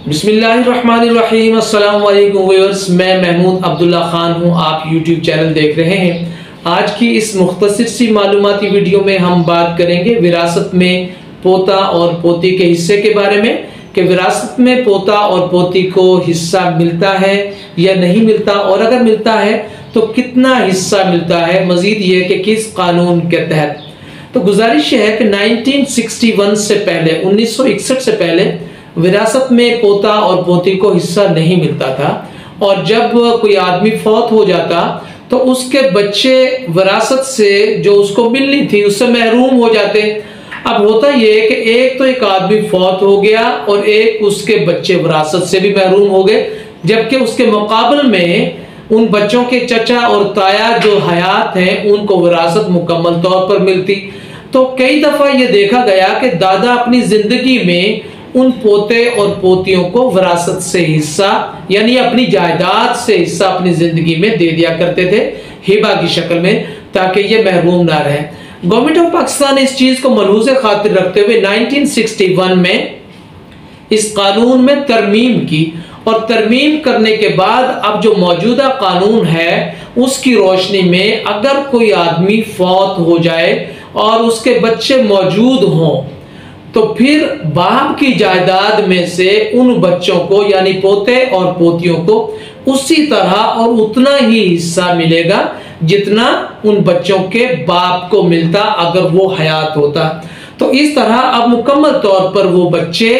बिस्मिल्लाहिर्रहमानिर्रहीम। अस्सलाम वालेकुम व्यूअर्स, मैं महमूद अब्दुल्ला खान हूं। आप यूट्यूब चैनल देख रहे हैं। आज की इस मुख्तसर सी मालूमाती वीडियो में हम बात करेंगे विरासत में पोता और पोती के हिस्से के बारे में कि विरासत में पोता और पोती को हिस्सा मिलता है या नहीं मिलता, और अगर मिलता है तो कितना हिस्सा मिलता है, मजीद ये कि किस कानून के तहत। तो गुजारिश है कि 1961 से पहले, 1961 से पहले विरासत में पोता और पोती को हिस्सा नहीं मिलता था, और जब कोई आदमी फौत हो जाता तो उसके बच्चे विरासत से जो उसको मिलनी थी उससे महरूम हो जाते। अब होता यह कि एक आदमी फौत हो गया और एक उसके बच्चे विरासत से भी महरूम हो गए, जबकि उसके मुकाबले में उन बच्चों के चचा और ताया जो हयात हैं उनको विरासत मुकम्मल तौर पर मिलती। तो कई दफा ये देखा गया कि दादा अपनी जिंदगी में उन पोते और पोतियों को विरासत से हिस्सा यानी अपनी जायदाद से हिस्सा अपनी जिंदगी में दे दिया करते थे, हिबा की शक्ल में, ताकि ये महरूम ना रहे। गवर्नमेंट ऑफ पाकिस्तान ने इस चीज को मलहूज़े खातिर रखते हुए 1961 में इस कानून में तरमीम की, और तरमीम करने के बाद अब जो मौजूदा कानून है उसकी रोशनी में अगर कोई आदमी फौत हो जाए और उसके बच्चे मौजूद हों तो फिर बाप की जायदाद में से उन बच्चों को यानी पोते और पोतियों को उसी तरह और उतना ही हिस्सा मिलेगा जितना उन बच्चों के बाप को मिलता अगर वो हयात होता। तो इस तरह अब मुकम्मल तौर पर वो बच्चे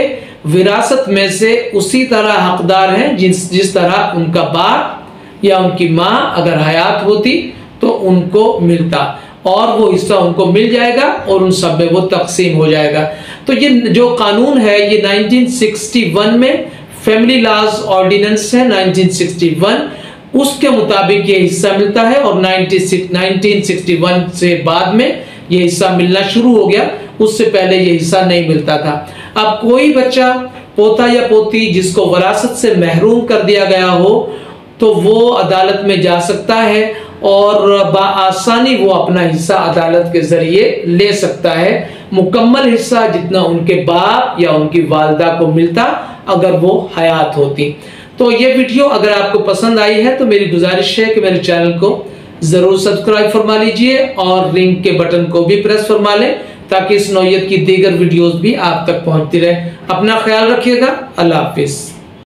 विरासत में से उसी तरह हकदार हैं जिस तरह उनका बाप या उनकी माँ अगर हयात होती तो उनको मिलता, और वो हिस्सा उनको मिल जाएगा और उन सब में वो तकसीम हो जाएगा। तो ये जो कानून है ये 1961 में फैमिली लॉज ऑर्डिनेंस है 1961, उसके मुताबिक ये हिस्सा मिलता है, और 1961 से बाद में ये हिस्सा मिलना शुरू हो गया, उससे पहले ये हिस्सा नहीं मिलता था। अब कोई बच्चा पोता या पोती जिसको विरासत से महरूम कर दिया गया हो तो वो अदालत में जा सकता है और बआसानी वो अपना हिस्सा अदालत के जरिए ले सकता है, मुकम्मल हिस्सा जितना उनके बाप या उनकी वालिदा को मिलता अगर वो हयात होती। तो ये वीडियो अगर आपको पसंद आई है तो मेरी गुजारिश है कि मेरे चैनल को जरूर सब्सक्राइब फरमा लीजिए और रिंग के बटन को भी प्रेस फरमा लें ताकि इस नौयत की दीगर वीडियोस भी आप तक पहुंचती रहे। अपना ख्याल रखिएगा। अल्लाह हाफिज।